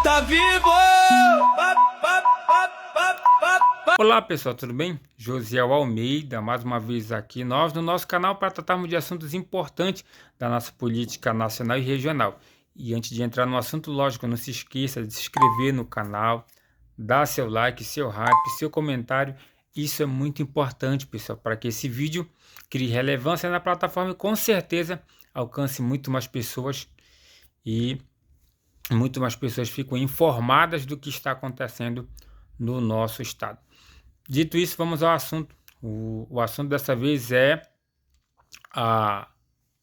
tá vivo. Olá pessoal, tudo bem? Josiel Almeida, mais uma vez aqui nós no nosso canal para tratarmos de assuntos importantes da nossa política nacional e regional. E antes de entrar no assunto, lógico, não se esqueça de se inscrever no canal, dar seu like, seu hype, seu comentário. Isso é muito importante, pessoal, para que esse vídeo crie relevância na plataforma e com certeza alcance muito mais pessoas e muito mais pessoas ficam informadas do que está acontecendo no nosso estado. Dito isso, vamos ao assunto. O assunto dessa vez é a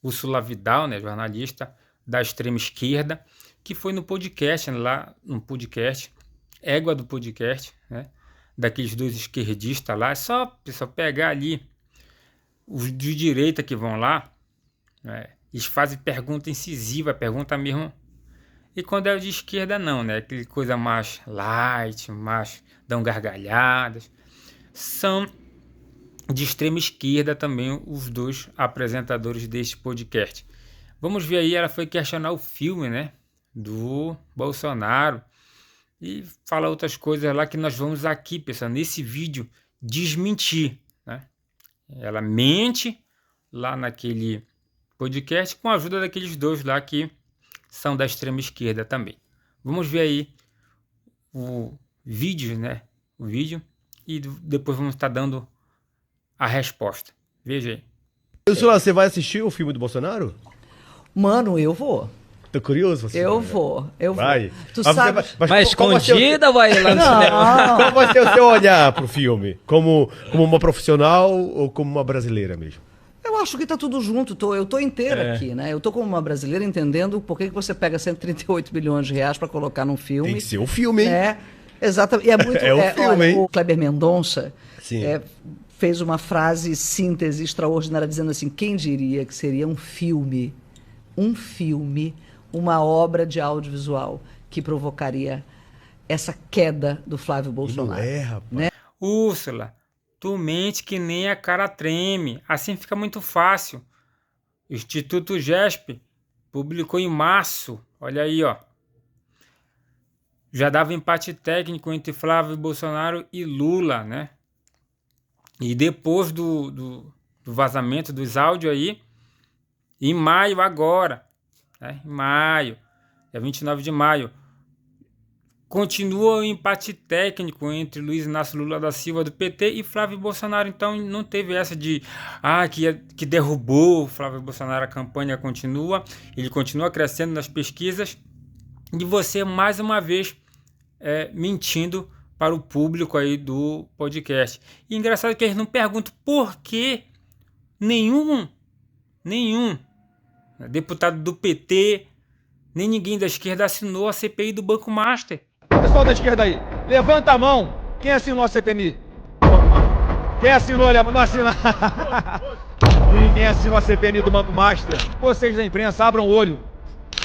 Úrsula Vidal, né, jornalista da extrema esquerda, que foi no podcast, lá no podcast, égua do podcast, né, daqueles dois esquerdistas lá. É só pessoal pegar ali os de direita que vão lá, né, eles fazem pergunta incisiva, pergunta mesmo. E quando é o de esquerda não, né, aquele coisa mais light, mais dão gargalhadas. São de extrema esquerda também os dois apresentadores deste podcast. Vamos ver aí, ela foi questionar o filme, né, do Bolsonaro e falar outras coisas lá que nós vamos aqui, pessoal, nesse vídeo desmentir, né? Ela mente lá naquele podcast com a ajuda daqueles dois lá que são da extrema esquerda também. Vamos ver aí o vídeo, né? O vídeo e depois vamos estar dando a resposta. Veja aí. Úrsula, você vai assistir o filme do Bolsonaro? Mano, eu vou. Tô curioso. Eu vou. Vai. Tu sabe... Vai escondida ou vai lá no cinema? Qual vai ser o seu olhar pro filme? Como uma profissional ou como uma brasileira mesmo? Eu acho que tá tudo junto. Eu tô inteira aqui, né? Eu tô como uma brasileira entendendo por que você pega 138 bilhões de reais para colocar num filme. Tem que ser um filme, hein? É, exatamente. E é muito... É um filme, olha, hein? o Kleber Mendonça Sim. fez uma frase síntese extraordinária dizendo assim, quem diria que seria um filme, uma obra de audiovisual que provocaria essa queda do Flávio Bolsonaro. Não é, rapaz. Né? Úrsula, tu mente que nem a cara treme. Assim fica muito fácil. O Instituto GESP publicou em março. Olha aí, ó. Já dava empate técnico entre Flávio Bolsonaro e Lula, né? E depois do vazamento dos áudios aí, em maio agora, né? Em maio, dia 29 de maio, continua o empate técnico entre Luiz Inácio Lula da Silva do PT e Flávio Bolsonaro. Então não teve essa de que derrubou Flávio Bolsonaro, a campanha continua, ele continua crescendo nas pesquisas e você mais uma vez mentindo para o público aí do podcast. E engraçado que eles não perguntam por que nenhum deputado do PT, nem ninguém da esquerda assinou a CPI do Banco Master. Pessoal da esquerda aí, levanta a mão. Quem assinou a CPMI? Quem assinou? Não assinou. Quem assinou a CPMI do Banco Master? Vocês da imprensa, abram o olho.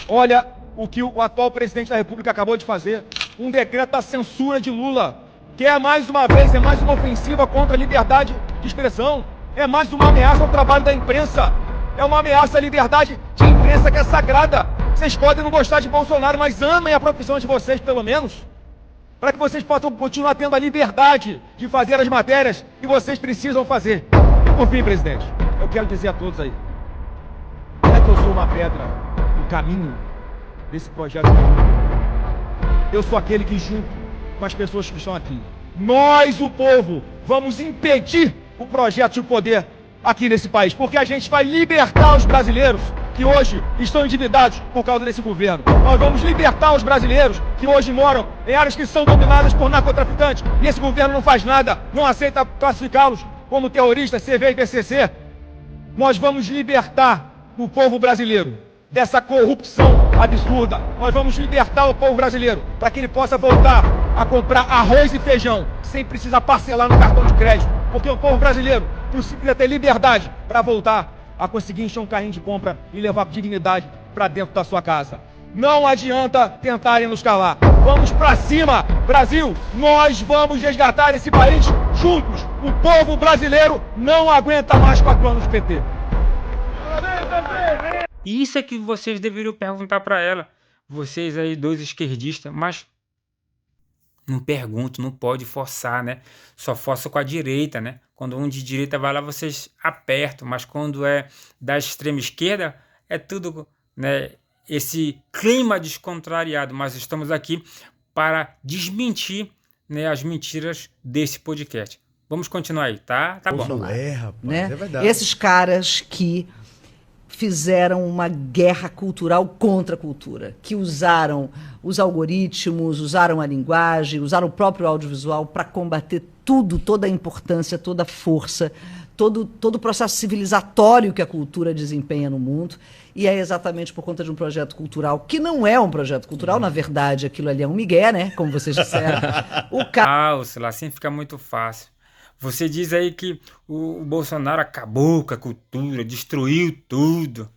Olha o que o atual presidente da República acabou de fazer. Um decreto da censura de Lula, que é mais uma vez, é mais uma ofensiva contra a liberdade de expressão. É mais uma ameaça ao trabalho da imprensa. É uma ameaça à liberdade de imprensa que é sagrada. Vocês podem não gostar de Bolsonaro, mas amem a profissão de vocês, pelo menos. Para que vocês possam continuar tendo a liberdade de fazer as matérias que vocês precisam fazer. E por fim, presidente, eu quero dizer a todos aí, não é que eu sou uma pedra no caminho desse projeto. Eu sou aquele que, junto com as pessoas que estão aqui, nós, o povo, vamos impedir o projeto de poder aqui nesse país, porque a gente vai libertar os brasileiros que hoje estão endividados por causa desse governo. Nós vamos libertar os brasileiros que hoje moram em áreas que são dominadas por narcotraficantes e esse governo não faz nada, não aceita classificá-los como terroristas, CV e PCC. Nós vamos libertar o povo brasileiro dessa corrupção absurda. Nós vamos libertar o povo brasileiro para que ele possa voltar a comprar arroz e feijão sem precisar parcelar no cartão de crédito, porque o povo brasileiro precisa ter liberdade para voltar a conseguir encher um carrinho de compra e levar dignidade para dentro da sua casa. Não adianta tentarem nos calar. Vamos para cima, Brasil! Nós vamos resgatar esse país juntos. O povo brasileiro não aguenta mais 4 anos de PT. Isso é que vocês deveriam perguntar para ela. vocês aí, dois esquerdistas, mas não pergunto, não pode forçar, né? Só força com a direita, né? Quando um de direita vai lá, vocês apertam, mas quando é da extrema esquerda, é tudo, né? Esse clima descontrariado, mas estamos aqui para desmentir, né, as mentiras desse podcast. Vamos continuar aí, tá? Tá bom. Não é, rapaz, Né? é verdade. Esses caras que fizeram uma guerra cultural contra a cultura, que usaram os algoritmos, usaram a linguagem, usaram o próprio audiovisual para combater tudo, toda a importância, toda a força, todo o processo civilizatório que a cultura desempenha no mundo. E é exatamente por conta de um projeto cultural que não é um projeto cultural, na verdade, aquilo ali é um migué, né? Como vocês disseram. Sei lá, assim fica muito fácil. Você diz aí que o Bolsonaro acabou com a cultura, destruiu tudo.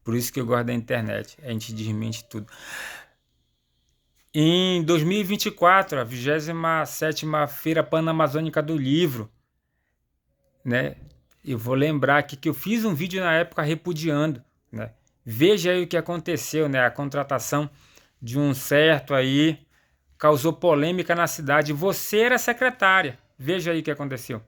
Por isso que eu gosto da internet, a gente desmente tudo. Em 2024, a 27ª Feira Panamazônica do Livro, né? Eu vou lembrar aqui que eu fiz um vídeo na época repudiando, né? Veja aí o que aconteceu, né? A contratação de um certo aí causou polêmica na cidade. Você era secretária. Veja aí o que aconteceu.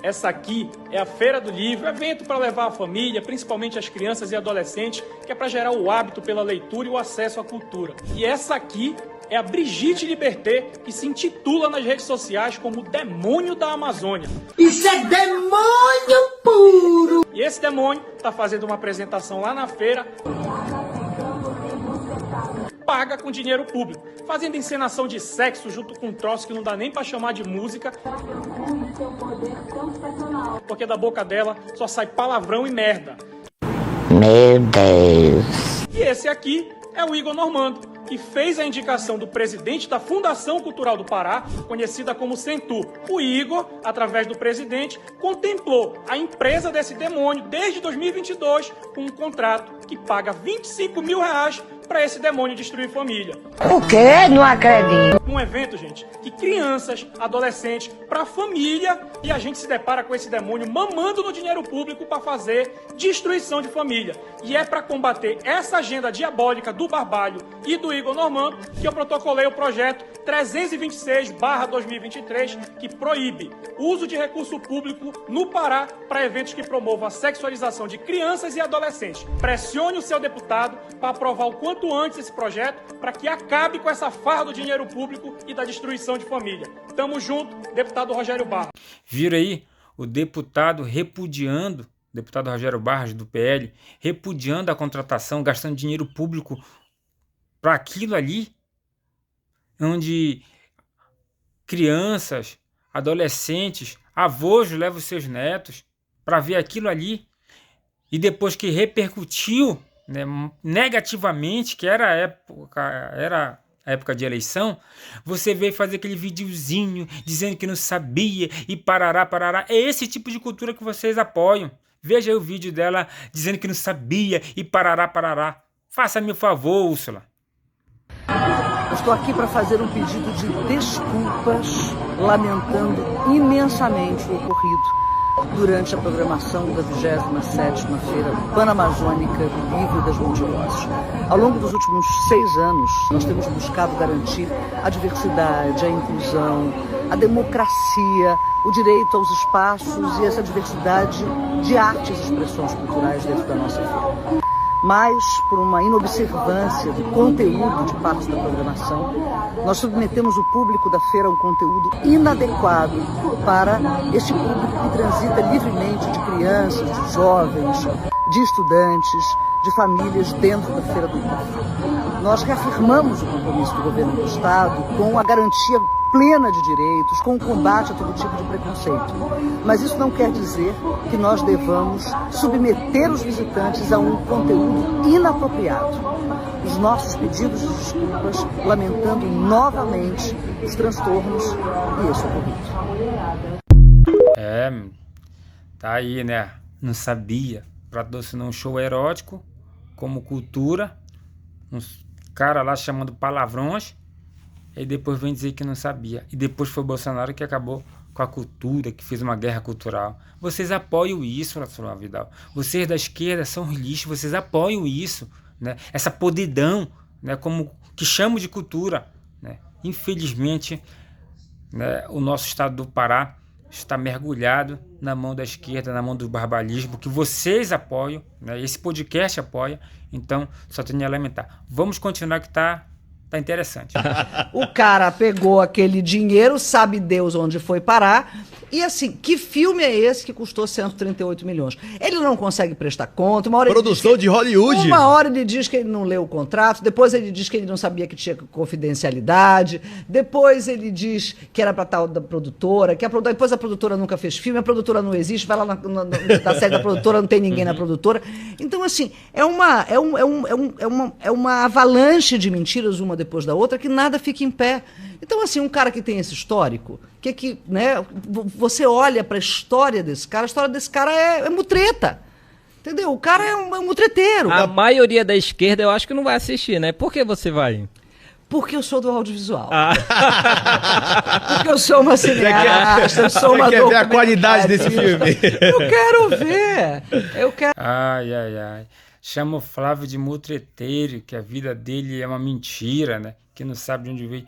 Essa aqui é a Feira do Livro, evento para levar a família, principalmente as crianças e adolescentes, que é para gerar o hábito pela leitura e o acesso à cultura. E essa aqui é a Brigitte Liberté, que se intitula nas redes sociais como Demônio da Amazônia. Isso é demônio puro! E esse demônio está fazendo uma apresentação lá na feira, paga com dinheiro público, fazendo encenação de sexo junto com um troço que não dá nem pra chamar de música, porque da boca dela só sai palavrão e merda. Meu Deus! E esse aqui é o Igor Normando, que fez a indicação do presidente da Fundação Cultural do Pará, conhecida como Centur. O Igor, através do presidente, contemplou a empresa desse demônio desde 2022 com um contrato que paga R$25 mil para esse demônio destruir família. O quê? Não acredito. Um evento, gente, que crianças, adolescentes, para família, e a gente se depara com esse demônio mamando no dinheiro público para fazer destruição de família. E é para combater essa agenda diabólica do Barbalho e do Igor Normando que eu protocolei o projeto 326/2023, que proíbe o uso de recurso público no Pará para eventos que promovam a sexualização de crianças e adolescentes. Pressione o seu deputado para aprovar o quanto antes esse projeto para que acabe com essa farra do dinheiro público e da destruição de família. Tamo junto, deputado Rogério Barros. Viram aí o deputado repudiando, deputado Rogério Barros do PL, repudiando a contratação, gastando dinheiro público para aquilo ali, onde crianças, adolescentes, avós levam os seus netos para ver aquilo ali, e depois que repercutiu, né, negativamente, que era a época de eleição, você veio fazer aquele videozinho dizendo que não sabia e parará. É esse tipo de cultura que vocês apoiam. Veja aí o vídeo dela dizendo que não sabia e parará. Faça-me o favor, Úrsula. Eu estou aqui para fazer um pedido de desculpas, lamentando imensamente o ocorrido durante a programação da 27ª Feira Panamazônica do Livro e das Mentirosos. Ao longo dos últimos 6 anos, nós temos buscado garantir a diversidade, a inclusão, a democracia, o direito aos espaços e essa diversidade de artes e expressões culturais dentro da nossa feira. Mas, por uma inobservância do conteúdo de parte da programação, nós submetemos o público da feira a um conteúdo inadequado para este público que transita livremente de crianças, de jovens, de estudantes, de famílias dentro da Feira do Livro. Nós reafirmamos o compromisso do governo do Estado com a garantia plena de direitos, com o combate a todo tipo de preconceito. Mas isso não quer dizer que nós devamos submeter os visitantes a um conteúdo inapropriado. Os nossos pedidos de desculpas, lamentando novamente os transtornos e esse ocorrido. Tá aí, né? Não sabia. Patrocinou um show erótico como cultura, uns cara lá chamando palavrões, e depois vem dizer que não sabia. E depois foi o Bolsonaro que acabou com a cultura, que fez uma guerra cultural. Vocês apoiam isso, Rafael Vidal. Vocês da esquerda são lixo, vocês apoiam isso. né? Essa podridão, né? Como que chamo de cultura, né? Infelizmente, né? O nosso estado do Pará está mergulhado na mão da esquerda, na mão do barbalismo, que vocês apoiam, né? Esse podcast apoia, então só tenho a lamentar. Vamos continuar que tá interessante. O cara pegou aquele dinheiro, sabe Deus onde foi parar. E assim, que filme é esse que custou 138 milhões? Ele não consegue prestar conta. Produção de Hollywood. Uma hora ele diz que ele não leu o contrato, depois ele diz que ele não sabia que tinha confidencialidade, depois ele diz que era pra tal da produtora, depois a produtora nunca fez filme, a produtora não existe, vai lá na sede da produtora, não tem ninguém na produtora. Então, assim, é uma avalanche de mentiras, uma depois da outra, que nada fica em pé. Então, assim, um cara que tem esse histórico, né, você olha para a história desse cara, a história desse cara é mutreta. Entendeu? O cara é um mutreteiro. A maioria da esquerda eu acho que não vai assistir, né? Por que você vai? Porque eu sou do audiovisual. Porque eu sou uma cineasta, eu sou uma Você quer ver a qualidade desse filme? Eu quero ver. Ai. Chama o Flávio de mutreteiro, que a vida dele é uma mentira, né? Que não sabe de onde veio.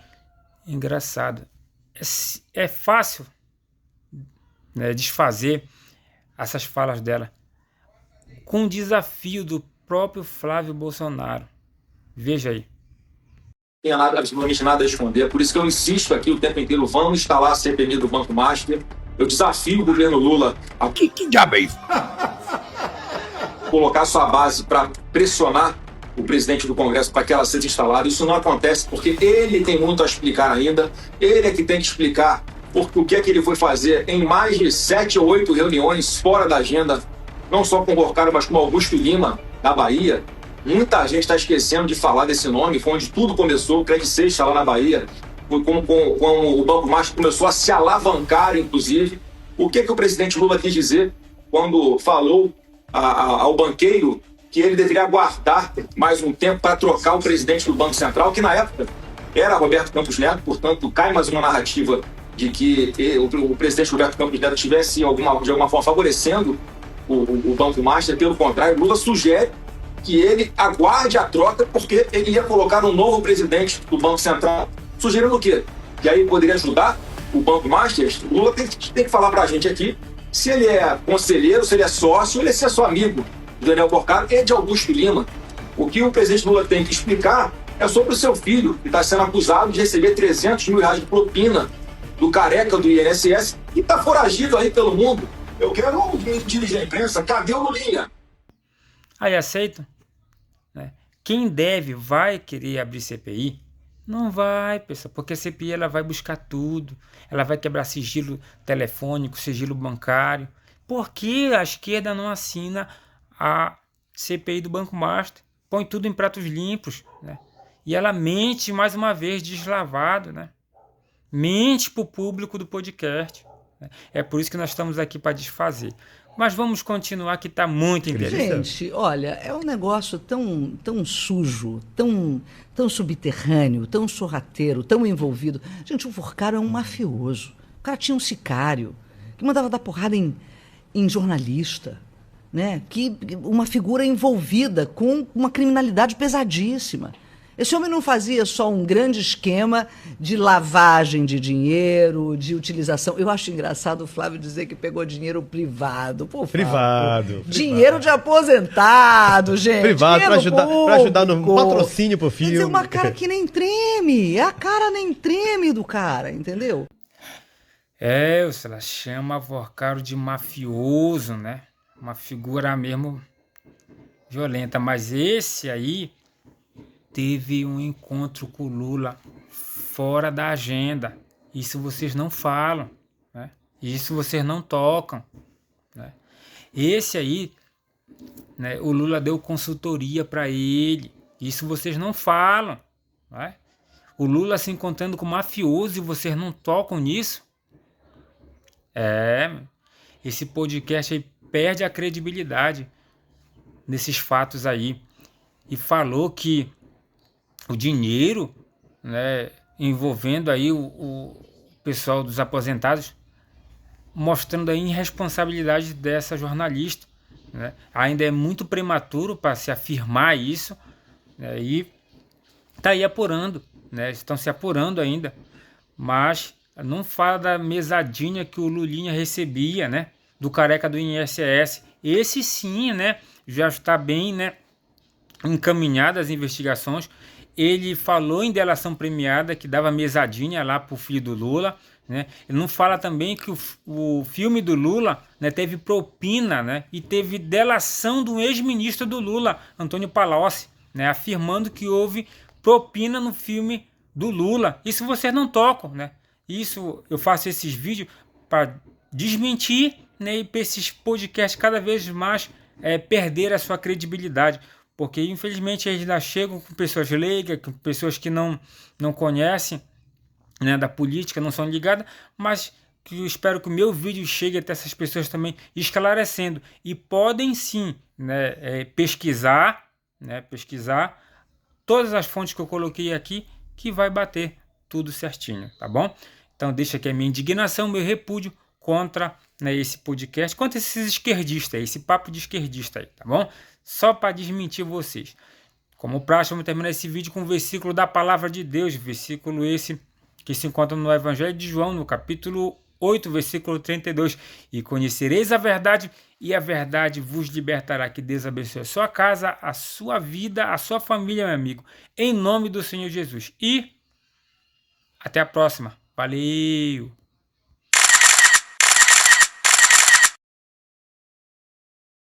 Engraçado. É fácil, né, desfazer essas falas dela com o desafio do próprio Flávio Bolsonaro. Veja aí. Não tem absolutamente nada a esconder, por isso que eu insisto aqui o tempo inteiro, vamos instalar a CPMI do Banco Master. Eu desafio o governo Lula a Que diabo é isso? colocar sua base para pressionar o presidente do Congresso para que ela seja instalada. Isso não acontece porque ele tem muito a explicar ainda, ele é que tem que explicar o que é que ele foi fazer em mais de 7 ou 8 reuniões fora da agenda, não só com o Borcaro, mas com o Augusto Lima, da Bahia. Muita gente está esquecendo de falar desse nome, foi onde tudo começou, o Credit Suisse lá na Bahia, foi como o Banco Master começou a se alavancar, inclusive. O que o presidente Lula quis dizer quando falou ao banqueiro que ele deveria aguardar mais um tempo para trocar o presidente do Banco Central, que na época era Roberto Campos Neto, portanto cai mais uma narrativa de que o presidente Roberto Campos Neto estivesse de alguma forma favorecendo o Banco Master. Pelo contrário, Lula sugere que ele aguarde a troca porque ele ia colocar um novo presidente do Banco Central, sugerindo o quê? Que aí poderia ajudar o Banco Master. O Lula tem que falar para a gente aqui se ele é conselheiro, se ele é sócio, se é só amigo de Daniel Borcaro e de Augusto Lima. O que o presidente Lula tem que explicar é sobre o seu filho, que está sendo acusado de receber 300 mil reais de propina do careca do INSS e está foragido aí pelo mundo. Eu quero dirigir a imprensa, cadê o Lulinha? Aí aceita, né? Quem deve vai querer abrir CPI? Não vai, pessoal, porque a CPI ela vai buscar tudo. Ela vai quebrar sigilo telefônico, sigilo bancário. Por que a esquerda não assina a CPI do Banco Master? Põe tudo em pratos limpos, né? E ela mente mais uma vez, deslavado, né? Mente para o público do podcast, né? É por isso que nós estamos aqui para desfazer. Mas vamos continuar que está muito interessante. Gente, olha, é um negócio tão sujo, tão subterrâneo, tão sorrateiro, tão envolvido. Gente, o Borcaro é um mafioso. O cara tinha um sicário que mandava dar porrada em jornalista, né? Uma figura envolvida com uma criminalidade pesadíssima. Esse homem não fazia só um grande esquema de lavagem de dinheiro, de utilização. Eu acho engraçado o Flávio dizer que pegou dinheiro privado. Pô, Privado. Dinheiro de aposentado, gente. Privado, pra ajudar no patrocínio pro filme. Quer dizer, uma cara que nem treme. A cara nem treme do cara, entendeu? Ela chama Borcaro de mafioso, né? Uma figura mesmo violenta. Mas esse aí teve um encontro com o Lula fora da agenda. Isso vocês não falam, né? Isso vocês não tocam, né? Esse aí, né, o Lula deu consultoria para ele. Isso vocês não falam, né? O Lula se encontrando com mafioso e vocês não tocam nisso. Esse podcast aí perde a credibilidade nesses fatos aí. E falou que o dinheiro, né, envolvendo aí o pessoal dos aposentados, mostrando a irresponsabilidade dessa jornalista, né? Ainda é muito prematuro para se afirmar isso, né? E tá aí apurando, né? Estão se apurando ainda, mas não fala da mesadinha que o Lulinha recebia, né? Do careca do INSS. Esse sim, né? Já está bem, né? Encaminhadas as investigações. Ele falou em delação premiada que dava mesadinha lá pro filho do Lula, né? Ele não fala também que o filme do Lula, né, teve propina, né? E teve delação do ex-ministro do Lula, Antônio Palocci, né? Afirmando que houve propina no filme do Lula. Isso vocês não tocam, né? Isso eu faço esses vídeos para desmentir, né? E para esses podcasts cada vez mais perder a sua credibilidade. Porque infelizmente eles ainda chegam com pessoas leigas, com pessoas que não conhecem, né, da política, não são ligadas, mas que eu espero que o meu vídeo chegue até essas pessoas também esclarecendo. E podem sim, né, pesquisar todas as fontes que eu coloquei aqui, que vai bater tudo certinho, tá bom? Então deixa aqui a minha indignação, meu repúdio contra, né, esse podcast, contra esses esquerdistas, esse papo de esquerdista aí, tá bom? Só para desmentir vocês. Como prática, vamos terminar esse vídeo com um versículo da palavra de Deus, versículo esse que se encontra no Evangelho de João, no capítulo 8, versículo 32. E conhecereis a verdade, e a verdade vos libertará. Que Deus abençoe a sua casa, a sua vida, a sua família, meu amigo. Em nome do Senhor Jesus. E até a próxima. Valeu!